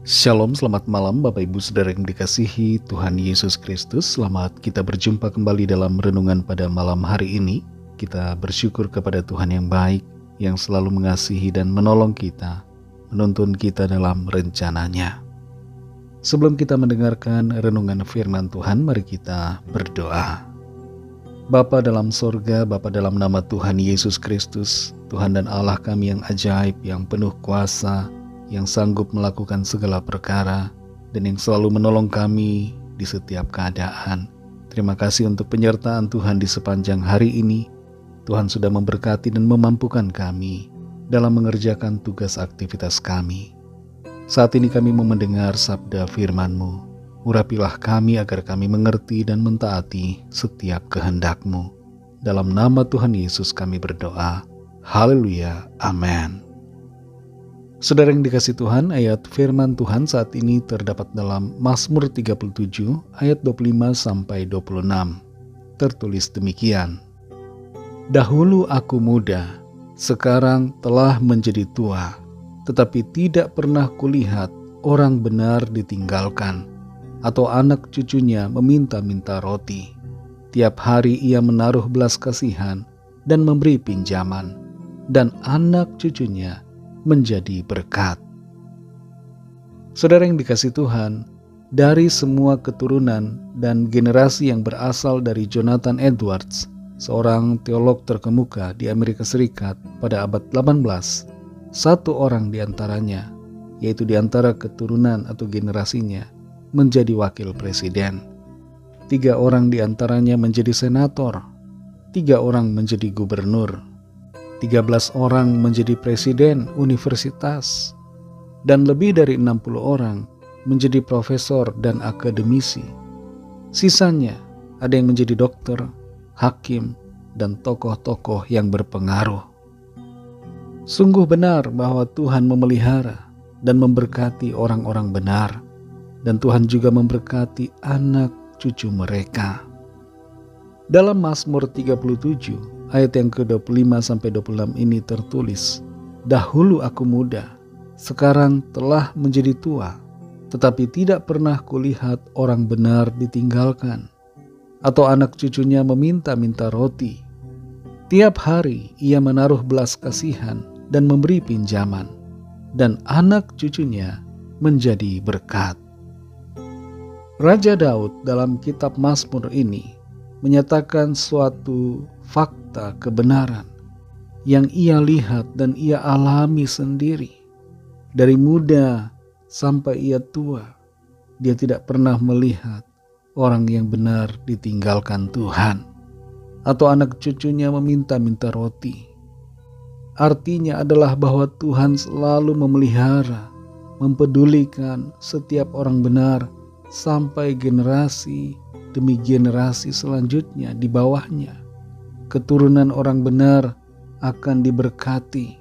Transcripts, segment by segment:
Shalom, selamat malam Bapak Ibu Saudara yang dikasihi Tuhan Yesus Kristus. Selamat kita berjumpa kembali dalam renungan pada malam hari ini. Kita bersyukur kepada Tuhan yang baik, yang selalu mengasihi dan menolong kita, menuntun kita dalam rencananya. Sebelum kita mendengarkan renungan firman Tuhan, mari kita berdoa. Bapa dalam sorga, Bapa dalam nama Tuhan Yesus Kristus, Tuhan dan Allah kami yang ajaib, yang penuh kuasa, yang sanggup melakukan segala perkara, dan yang selalu menolong kami di setiap keadaan. Terima kasih untuk penyertaan Tuhan di sepanjang hari ini. Tuhan sudah memberkati dan memampukan kami dalam mengerjakan tugas aktivitas kami. Saat ini kami mau mendengar sabda firman-Mu. Urapilah kami agar kami mengerti dan mentaati setiap kehendak-Mu. Dalam nama Tuhan Yesus kami berdoa. Haleluya. Amin. Saudara yang dikasih Tuhan, ayat firman Tuhan saat ini terdapat dalam Mazmur 37 ayat 25-26. Tertulis demikian. Dahulu aku muda, sekarang telah menjadi tua, tetapi tidak pernah kulihat orang benar ditinggalkan, atau anak cucunya meminta-minta roti. Tiap hari ia menaruh belas kasihan dan memberi pinjaman, dan anak cucunya menjadi berkat. Saudara yang dikasih Tuhan, dari semua keturunan dan generasi yang berasal dari Jonathan Edwards, seorang teolog terkemuka di Amerika Serikat pada abad 18, satu orang di antaranya, yaitu di antara keturunan atau generasinya, menjadi wakil presiden. 3 orang di antaranya menjadi senator, 3 orang menjadi gubernur, 13 orang menjadi presiden universitas, dan lebih dari 60 orang menjadi profesor dan akademisi. Sisanya ada yang menjadi dokter, hakim, dan tokoh-tokoh yang berpengaruh. Sungguh benar bahwa Tuhan memelihara dan memberkati orang-orang benar, dan Tuhan juga memberkati anak cucu mereka. Dalam Mazmur 37 ayat yang ke-25-26 ini tertulis, dahulu aku muda, sekarang telah menjadi tua, tetapi tidak pernah kulihat orang benar ditinggalkan, atau anak cucunya meminta-minta roti. Tiap hari ia menaruh belas kasihan dan memberi pinjaman, dan anak cucunya menjadi berkat. Raja Daud dalam kitab Mazmur ini menyatakan suatu fakta kebenaran yang ia lihat dan ia alami sendiri. Dari muda sampai ia tua, dia tidak pernah melihat orang yang benar ditinggalkan Tuhan, atau anak cucunya meminta-minta roti. Artinya adalah bahwa Tuhan selalu memelihara, mempedulikan setiap orang benar sampai generasi demi generasi selanjutnya di bawahnya. Keturunan orang benar akan diberkati,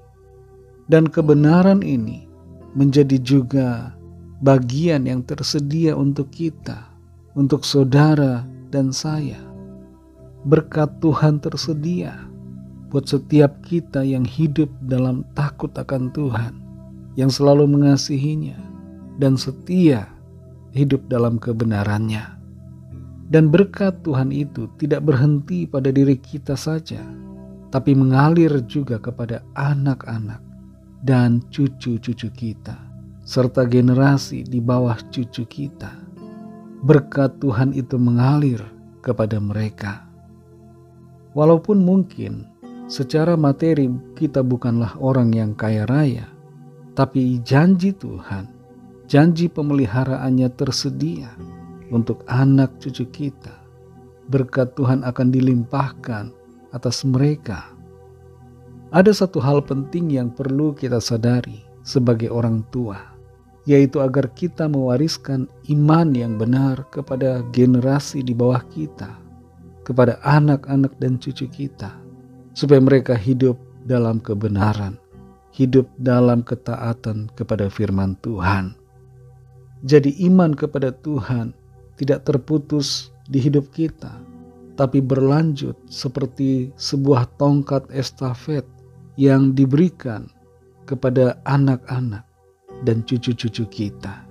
dan kebenaran ini menjadi juga bagian yang tersedia untuk kita, untuk saudara dan saya. Berkat Tuhan tersedia buat setiap kita yang hidup dalam takut akan Tuhan, yang selalu mengasihinya dan setia hidup dalam kebenarannya. Dan berkat Tuhan itu tidak berhenti pada diri kita saja, tapi mengalir juga kepada anak-anak dan cucu-cucu kita, serta generasi di bawah cucu kita. Berkat Tuhan itu mengalir kepada mereka. Walaupun mungkin secara materi kita bukanlah orang yang kaya raya, tapi janji Tuhan, janji pemeliharaannya tersedia untuk anak cucu kita. Berkat Tuhan akan dilimpahkan atas mereka. Ada satu hal penting yang perlu kita sadari sebagai orang tua, yaitu agar kita mewariskan iman yang benar kepada generasi di bawah kita, kepada anak-anak dan cucu kita, supaya mereka hidup dalam kebenaran, hidup dalam ketaatan kepada firman Tuhan. Jadi iman kepada Tuhan tidak terputus di hidup kita, tapi berlanjut seperti sebuah tongkat estafet yang diberikan kepada anak-anak dan cucu-cucu kita.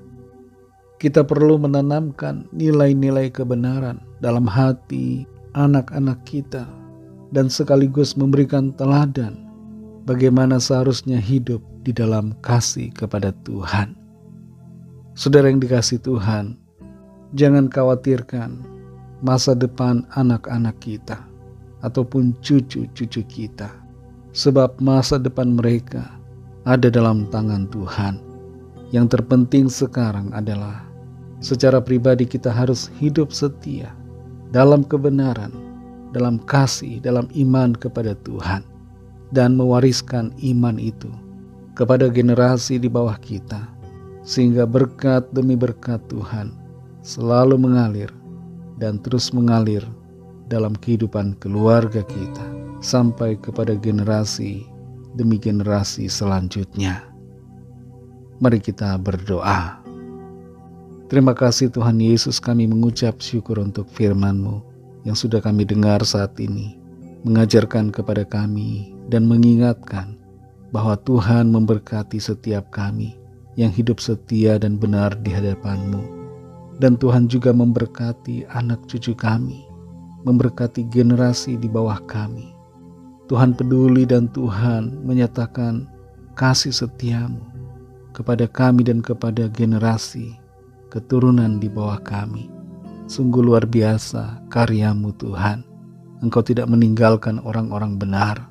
Kita perlu menanamkan nilai-nilai kebenaran dalam hati anak-anak kita dan sekaligus memberikan teladan bagaimana seharusnya hidup di dalam kasih kepada Tuhan. Saudara yang dikasihi Tuhan, jangan khawatirkan masa depan anak-anak kita ataupun cucu-cucu kita, sebab masa depan mereka ada dalam tangan Tuhan. Yang terpenting sekarang adalah secara pribadi kita harus hidup setia dalam kebenaran, dalam kasih, dalam iman kepada Tuhan, dan mewariskan iman itu kepada generasi di bawah kita, sehingga berkat demi berkat Tuhan selalu mengalir dan terus mengalir dalam kehidupan keluarga kita sampai kepada generasi demi generasi selanjutnya. Mari kita berdoa. Terima kasih Tuhan Yesus, kami mengucap syukur untuk firman-Mu yang sudah kami dengar saat ini, mengajarkan kepada kami dan mengingatkan bahwa Tuhan memberkati setiap kami yang hidup setia dan benar di hadapan-Mu. Dan Tuhan juga memberkati anak cucu kami, memberkati generasi di bawah kami. Tuhan peduli dan Tuhan menyatakan kasih setia-Mu kepada kami dan kepada generasi keturunan di bawah kami. Sungguh luar biasa karya-Mu Tuhan. Engkau tidak meninggalkan orang-orang benar,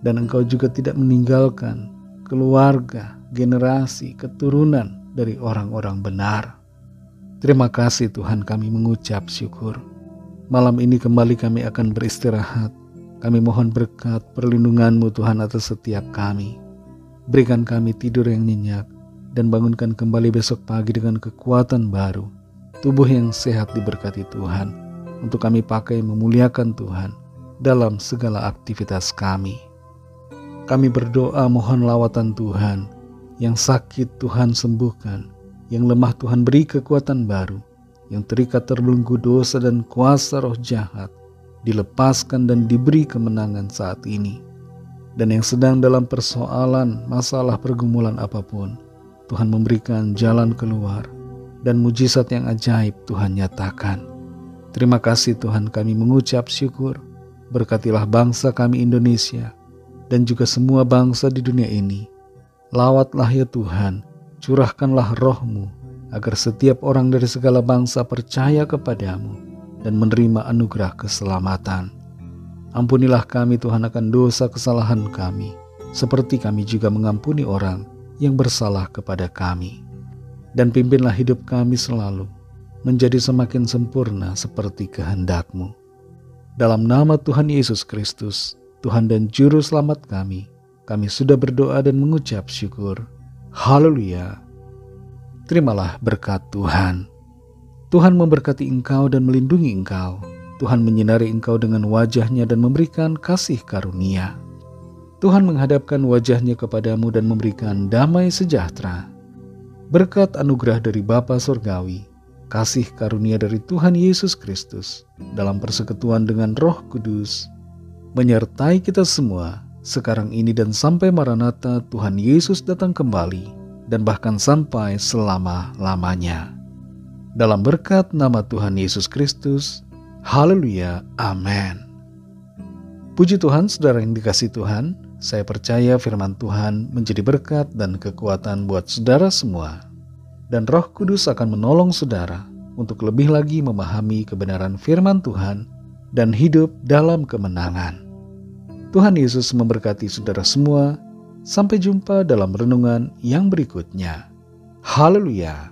dan Engkau juga tidak meninggalkan keluarga, generasi, keturunan dari orang-orang benar. Terima kasih Tuhan, kami mengucap syukur. Malam ini kembali kami akan beristirahat. Kami mohon berkat perlindungan-Mu Tuhan atas setiap kami. Berikan kami tidur yang nyenyak dan bangunkan kembali besok pagi dengan kekuatan baru. Tubuh yang sehat diberkati Tuhan, untuk kami pakai memuliakan Tuhan dalam segala aktivitas kami. Kami berdoa mohon lawatan Tuhan, yang sakit Tuhan sembuhkan, yang lemah Tuhan beri kekuatan baru, yang terikat terbelenggu dosa dan kuasa roh jahat dilepaskan dan diberi kemenangan saat ini. Dan yang sedang dalam persoalan, masalah, pergumulan apapun, Tuhan memberikan jalan keluar dan mujizat yang ajaib Tuhan nyatakan. Terima kasih Tuhan, kami mengucap syukur. Berkatilah bangsa kami Indonesia dan juga semua bangsa di dunia ini. Lawatlah ya Tuhan, curahkanlah roh-Mu agar setiap orang dari segala bangsa percaya kepadamu dan menerima anugerah keselamatan. Ampunilah kami Tuhan akan dosa kesalahan kami, seperti kami juga mengampuni orang yang bersalah kepada kami. Dan pimpinlah hidup kami selalu menjadi semakin sempurna seperti kehendak-Mu. Dalam nama Tuhan Yesus Kristus, Tuhan dan Juru Selamat kami sudah berdoa dan mengucap syukur. Haleluya. Terimalah berkat Tuhan. Tuhan memberkati engkau dan melindungi engkau. Tuhan menyinari engkau dengan wajah-Nya dan memberikan kasih karunia. Tuhan menghadapkan wajah-Nya kepadamu dan memberikan damai sejahtera. Berkat anugerah dari Bapa Surgawi, kasih karunia dari Tuhan Yesus Kristus, dalam persekutuan dengan Roh Kudus, menyertai kita semua, sekarang ini dan sampai Maranatha Tuhan Yesus datang kembali, dan bahkan sampai selama-lamanya. Dalam berkat nama Tuhan Yesus Kristus, haleluya, amin. Puji Tuhan, saudara yang dikasihi Tuhan, saya percaya firman Tuhan menjadi berkat dan kekuatan buat saudara semua. Dan Roh Kudus akan menolong saudara untuk lebih lagi memahami kebenaran firman Tuhan dan hidup dalam kemenangan. Tuhan Yesus memberkati saudara semua. Sampai jumpa dalam renungan yang berikutnya. Haleluya.